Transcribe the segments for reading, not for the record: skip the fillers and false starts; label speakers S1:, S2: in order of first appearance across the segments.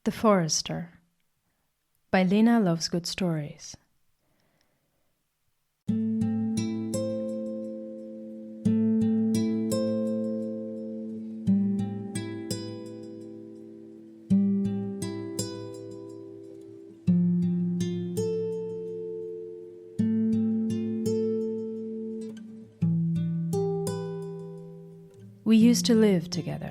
S1: The Forester by Lena Loves Good Stories. We used to live together.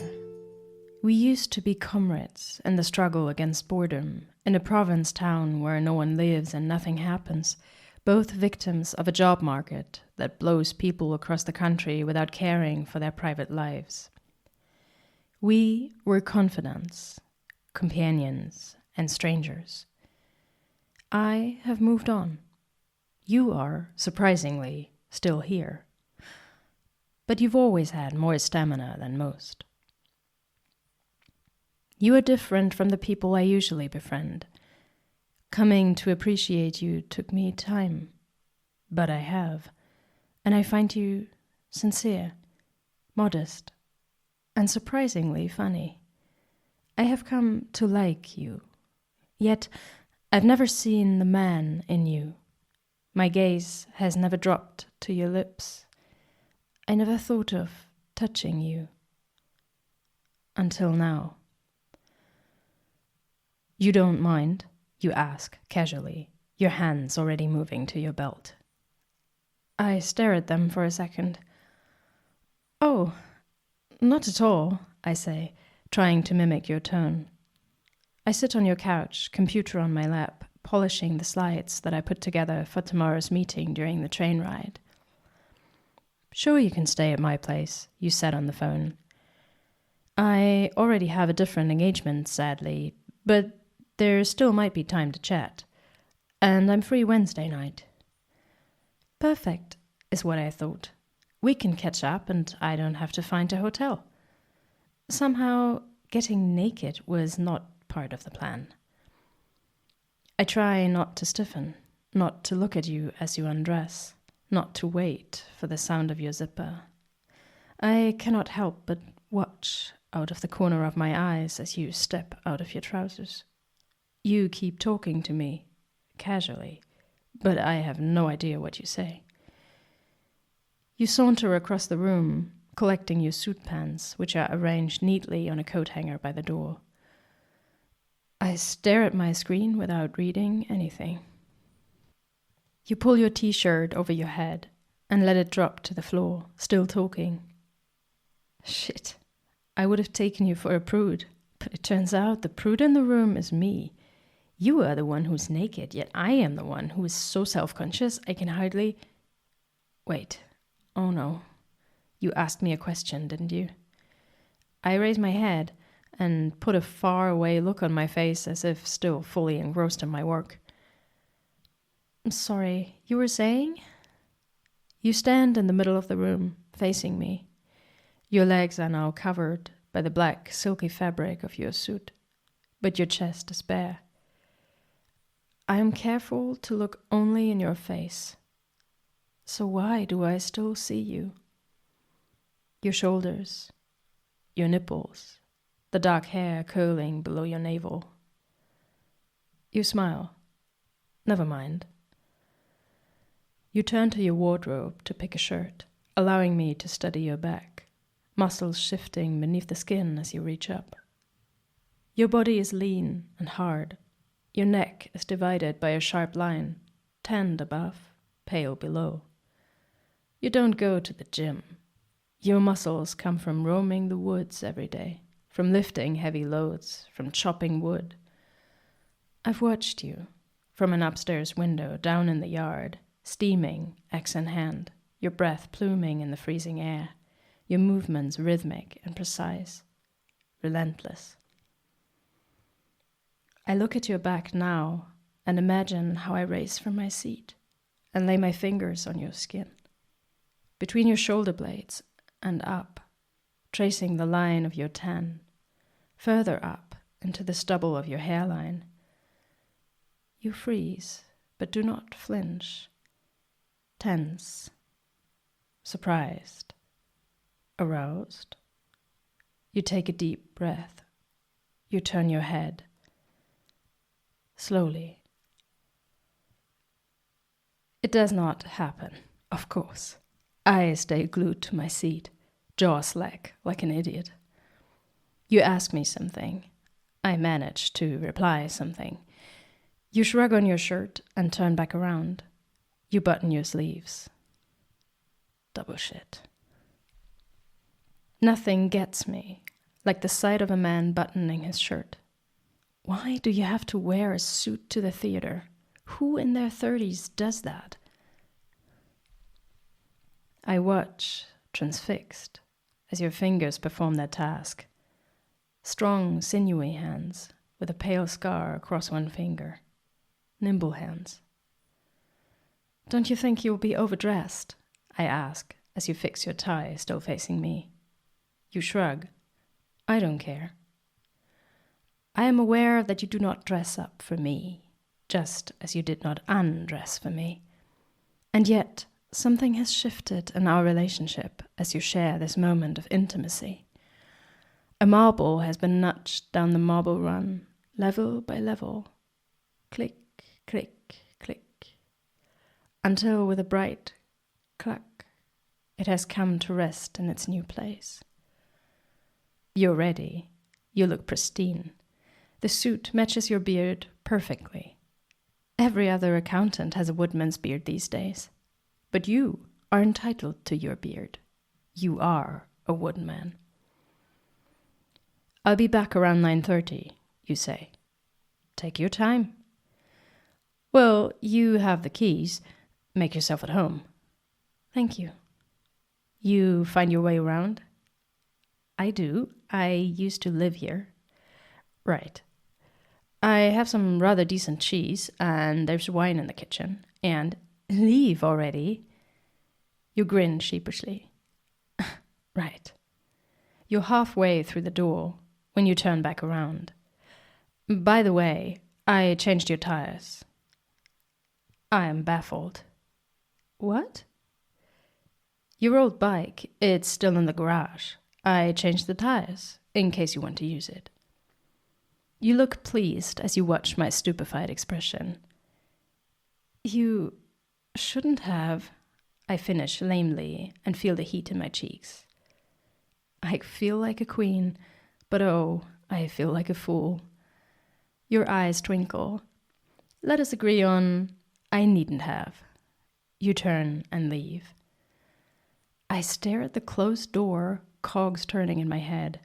S1: We used to be comrades in the struggle against boredom, in a province town where no one lives and nothing happens, both victims of a job market that blows people across the country without caring for their private lives. We were confidants, companions, and strangers. I have moved on. You are, surprisingly, still here. But you've always had more stamina than most. You are different from the people I usually befriend. Coming to appreciate you took me time, but I have, and I find you sincere, modest, and surprisingly funny. I have come to like you, yet I've never seen the man in you. My gaze has never dropped to your lips. I never thought of touching you. Until now. You don't mind, you ask casually, your hands already moving to your belt. I stare at them for a second. Oh, not at all, I say, trying to mimic your tone. I sit on your couch, computer on my lap, polishing the slides that I put together for tomorrow's meeting during the train ride. Sure, you can stay at my place, you said on the phone. I already have a different engagement, sadly, but there still might be time to chat. And I'm free Wednesday night. Perfect, is what I thought. We can catch up and I don't have to find a hotel. Somehow, getting naked was not part of the plan. I try not to stiffen, not to look at you as you undress, not to wait for the sound of your zipper. I cannot help but watch out of the corner of my eyes as you step out of your trousers. You keep talking to me, casually, but I have no idea what you say. You saunter across the room, collecting your suit pants, which are arranged neatly on a coat hanger by the door. I stare at my screen without reading anything. You pull your t-shirt over your head and let it drop to the floor, still talking. Shit, I would have taken you for a prude, but it turns out the prude in the room is me. You are the one who's naked, yet I am the one who is so self-conscious I can hardly... Wait, oh no. You asked me a question, didn't you? I raise my head and put a far-away look on my face as if still fully engrossed in my work. I'm sorry, you were saying? You stand in the middle of the room, facing me. Your legs are now covered by the black, silky fabric of your suit, but your chest is bare. I am careful to look only in your face. So why do I still see you? Your shoulders, your nipples, the dark hair curling below your navel. You smile. Never mind. You turn to your wardrobe to pick a shirt, allowing me to study your back, muscles shifting beneath the skin as you reach up. Your body is lean and hard. Your neck is divided by a sharp line, tanned above, pale below. You don't go to the gym. Your muscles come from roaming the woods every day, from lifting heavy loads, from chopping wood. I've watched you, from an upstairs window down in the yard, steaming, axe in hand, your breath pluming in the freezing air, your movements rhythmic and precise, relentless. I look at your back now and imagine how I raise from my seat and lay my fingers on your skin, between your shoulder blades and up, tracing the line of your tan, further up into the stubble of your hairline. You freeze, but do not flinch, tense, surprised, aroused. You take a deep breath. You turn your head. slowly. It does not happen, of course. I stay glued to my seat, jaw slack like an idiot. You ask me something. I manage to reply something. You shrug on your shirt and turn back around. You button your sleeves. Double shit. Nothing gets me like the sight of a man buttoning his shirt. Why do you have to wear a suit to the theater? Who in their 30s does that? I watch, transfixed, as your fingers perform their task. Strong, sinewy hands with a pale scar across one finger. Nimble hands. Don't you think you'll be overdressed? I ask, as you fix your tie, still facing me. You shrug. I don't care. I am aware that you do not dress up for me, just as you did not undress for me. And yet, something has shifted in our relationship as you share this moment of intimacy. A marble has been nudged down the marble run, level by level. Click, click, click. Until with a bright cluck, it has come to rest in its new place. You're ready. You look pristine. The suit matches your beard perfectly. Every other accountant has a woodman's beard these days. But you are entitled to your beard. You are a woodman. I'll be back around 9:30, you say. Take your time. Well, you have the keys. Make yourself at home. Thank you. You find your way around? I do. I used to live here. Right. I have some rather decent cheese, and there's wine in the kitchen. And leave already? You grin sheepishly. Right. You're halfway through the door when you turn back around. By the way, I changed your tires. I am baffled. What? Your old bike, it's still in the garage. I changed the tires, in case you want to use it. You look pleased as you watch my stupefied expression. You shouldn't have. I finish lamely and feel the heat in my cheeks. I feel like a queen, but oh, I feel like a fool. Your eyes twinkle. Let us agree on I needn't have. You turn and leave. I stare at the closed door, cogs turning in my head.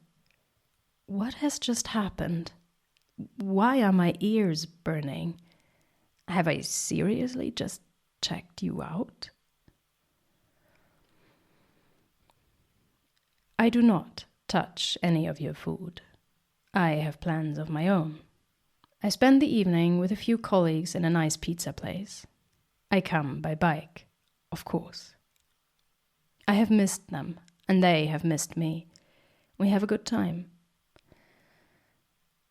S1: What has just happened? Why are my ears burning? Have I seriously just checked you out? I do not touch any of your food. I have plans of my own. I spend the evening with a few colleagues in a nice pizza place. I come by bike, of course. I have missed them, and they have missed me. We have a good time.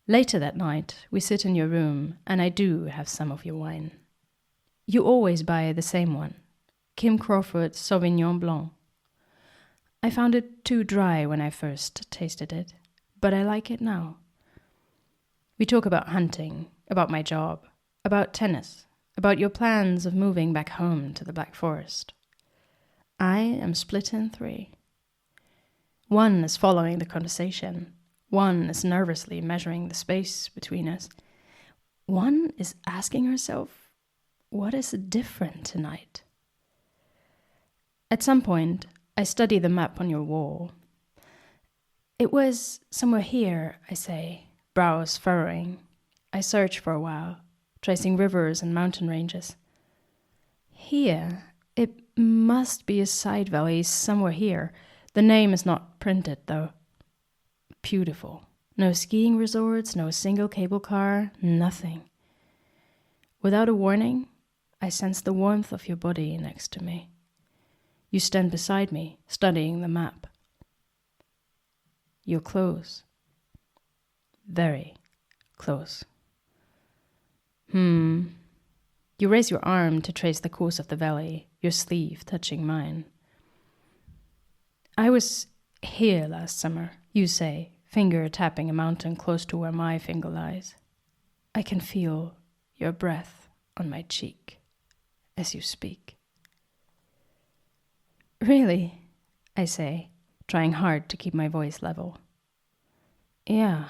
S1: Later that night, we sit in your room, and I do have some of your wine. You always buy the same one, Kim Crawford Sauvignon Blanc. I found it too dry when I first tasted it, but I like it now. We talk about hunting, about my job, about tennis, about your plans of moving back home to the Black Forest. I am split in three. One is following the conversation. One is nervously measuring the space between us. One is asking herself, what is different tonight? At some point, I study the map on your wall. It was somewhere here, I say, brows furrowing. I search for a while, tracing rivers and mountain ranges. Here, it must be a side valley somewhere here. The name is not printed, though. Beautiful. No skiing resorts, no single cable car, nothing. Without a warning, I sense the warmth of your body next to me. You stand beside me, studying the map. You're close. Very close. You raise your arm to trace the course of the valley, your sleeve touching mine. I was here last summer, you say, finger tapping a mountain close to where my finger lies. I can feel your breath on my cheek as you speak. Really? I say, trying hard to keep my voice level. Yeah.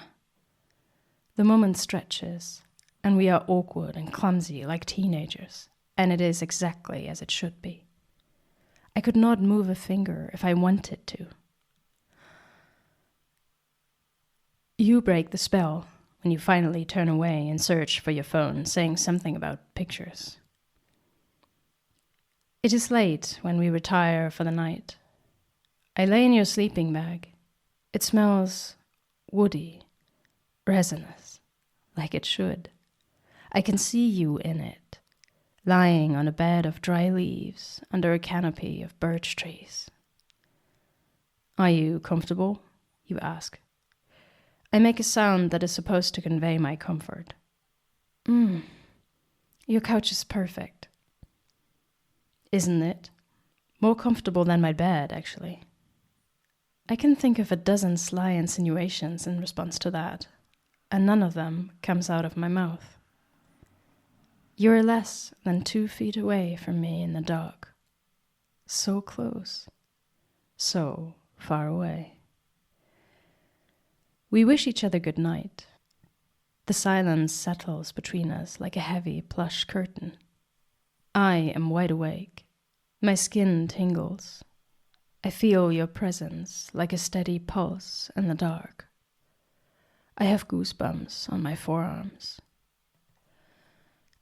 S1: The moment stretches, and we are awkward and clumsy like teenagers, and it is exactly as it should be. I could not move a finger if I wanted to. You break the spell when you finally turn away and search for your phone, saying something about pictures. It is late when we retire for the night. I lay in your sleeping bag. It smells woody, resinous, like it should. I can see you in it, lying on a bed of dry leaves under a canopy of birch trees. Are you comfortable? You ask. I make a sound that is supposed to convey my comfort. Your couch is perfect. Isn't it? More comfortable than my bed, actually. I can think of a dozen sly insinuations in response to that, and none of them comes out of my mouth. You're less than 2 feet away from me in the dark. So close. So far away. We wish each other good night. The silence settles between us like a heavy plush curtain. I am wide awake. My skin tingles. I feel your presence like a steady pulse in the dark. I have goosebumps on my forearms.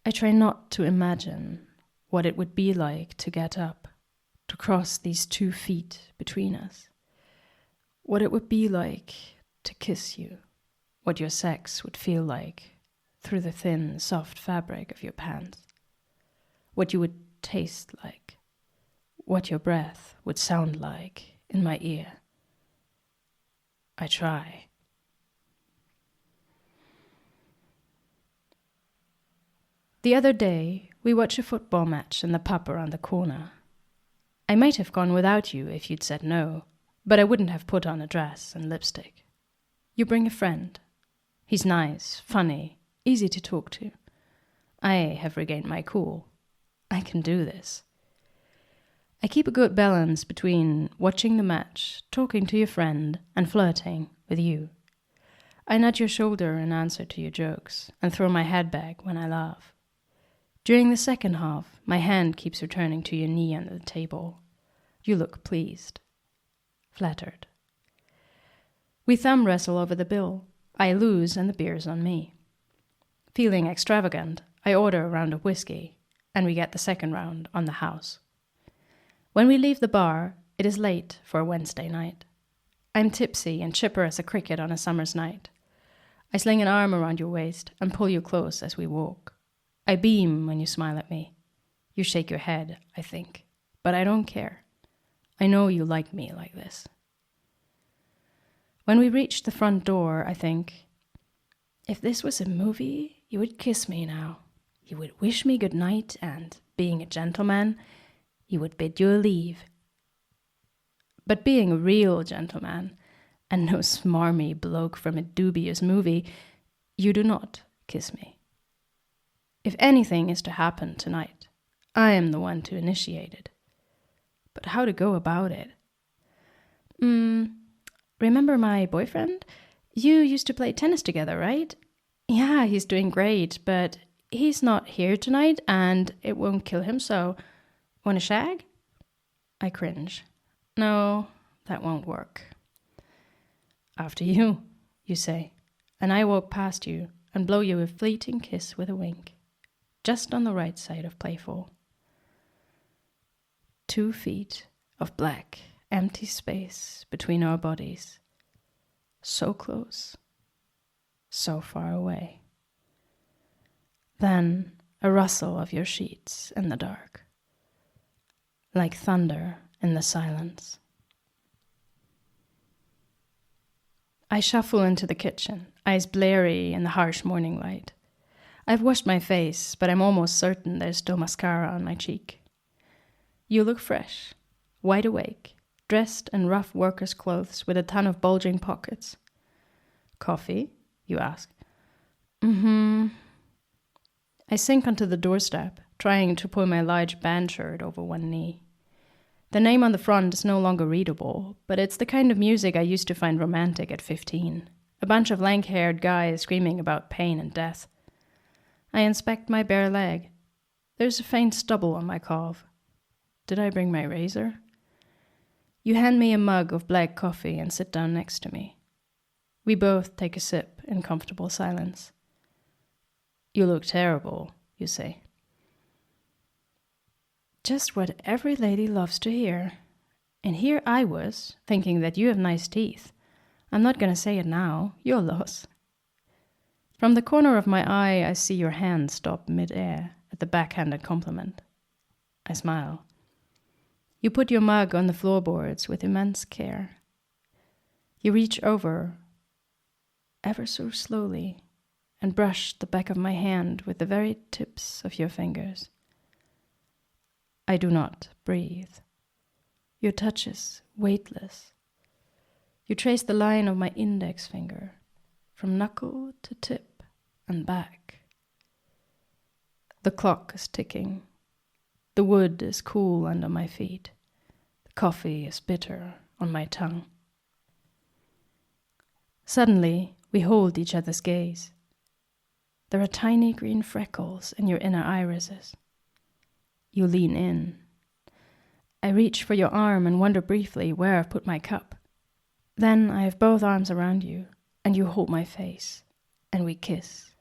S1: I try not to imagine what it would be like to get up, to cross these 2 feet between us. What it would be like to kiss you, what your sex would feel like through the thin, soft fabric of your pants, what you would taste like, what your breath would sound like in my ear. I try. The other day, we watched a football match in the pub around the corner. I might have gone without you if you'd said no, but I wouldn't have put on a dress and lipstick. You bring a friend. He's nice, funny, easy to talk to. I have regained my cool. I can do this. I keep a good balance between watching the match, talking to your friend, and flirting with you. I nudge your shoulder in answer to your jokes, and throw my head back when I laugh. During the second half, my hand keeps returning to your knee under the table. You look pleased, flattered. We thumb wrestle over the bill. I lose and the beer's on me. Feeling extravagant, I order a round of whiskey, and we get the second round on the house. When we leave the bar, it is late for a Wednesday night. I'm tipsy and chipper as a cricket on a summer's night. I sling an arm around your waist and pull you close as we walk. I beam when you smile at me. You shake your head, I think, but I don't care. I know you like me like this. When we reach the front door, I think, if this was a movie, you would kiss me now. You would wish me good night and, being a gentleman, you would bid you a leave. But being a real gentleman, and no smarmy bloke from a dubious movie, you do not kiss me. If anything is to happen tonight, I am the one to initiate it. But how to go about it? Remember my boyfriend? You used to play tennis together, right? Yeah, he's doing great, but he's not here tonight and it won't kill him, so want a shag? I cringe. No, that won't work. After you, you say, and I walk past you and blow you a fleeting kiss with a wink, just on the right side of playful. 2 feet of black, empty space between our bodies. So close, so far away. Then a rustle of your sheets in the dark, like thunder in the silence. I shuffle into the kitchen, eyes blurry in the harsh morning light. I've washed my face, but I'm almost certain there's still mascara on my cheek. You look fresh, wide awake, dressed in rough workers' clothes with a ton of bulging pockets. Coffee? You ask. I sink onto the doorstep, trying to pull my large band shirt over one knee. The name on the front is no longer readable, but it's the kind of music I used to find romantic at 15. A bunch of lank-haired guys screaming about pain and death. I inspect my bare leg. There's a faint stubble on my calf. Did I bring my razor? You hand me a mug of black coffee and sit down next to me. We both take a sip in comfortable silence. You look terrible, you say. Just what every lady loves to hear. And here I was, thinking that you have nice teeth. I'm not going to say it now, your loss. From the corner of my eye, I see your hand stop mid-air at the backhanded compliment. I smile. You put your mug on the floorboards with immense care. You reach over, ever so slowly, and brush the back of my hand with the very tips of your fingers. I do not breathe. Your touch is weightless. You trace the line of my index finger, from knuckle to tip and back. The clock is ticking. The wood is cool under my feet. The coffee is bitter on my tongue. Suddenly, we hold each other's gaze. There are tiny green freckles in your inner irises. You lean in. I reach for your arm and wonder briefly where I've put my cup. Then I have both arms around you, and you hold my face, and we kiss.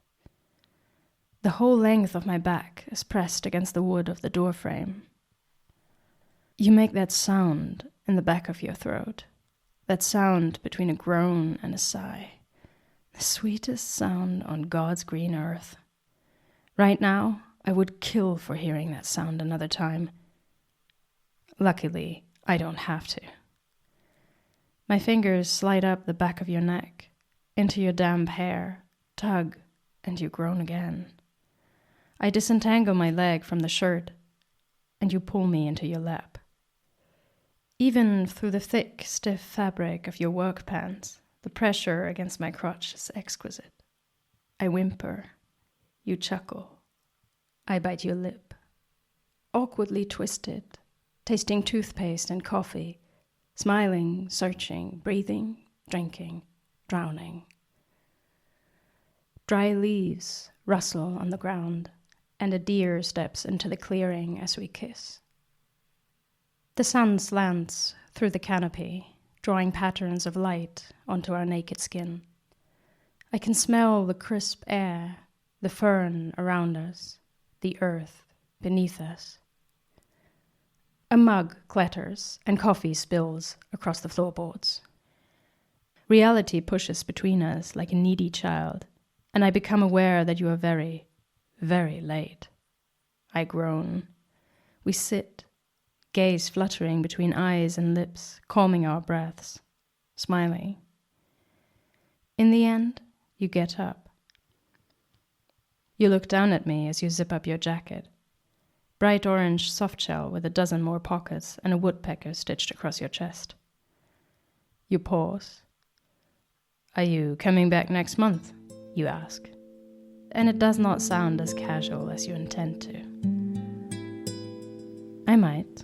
S1: The whole length of my back is pressed against the wood of the door frame. You make that sound in the back of your throat, that sound between a groan and a sigh, the sweetest sound on God's green earth. Right now, I would kill for hearing that sound another time. Luckily, I don't have to. My fingers slide up the back of your neck, into your damp hair, tug, and you groan again. I disentangle my leg from the shirt, and you pull me into your lap. Even through the thick, stiff fabric of your work pants, the pressure against my crotch is exquisite. I whimper. You chuckle. I bite your lip. Awkwardly twisted, tasting toothpaste and coffee, smiling, searching, breathing, drinking, drowning. Dry leaves rustle on the ground, and a deer steps into the clearing as we kiss. The sun slants through the canopy, drawing patterns of light onto our naked skin. I can smell the crisp air, the fern around us, the earth beneath us. A mug clatters and coffee spills across the floorboards. Reality pushes between us like a needy child, and I become aware that you are very, very late. I groan. We sit, gaze fluttering between eyes and lips, calming our breaths, smiling. In the end, you get up. You look down at me as you zip up your jacket. Bright orange softshell with a dozen more pockets and a woodpecker stitched across your chest. You pause. Are you coming back next month? You ask. And it does not sound as casual as you intend to. I might.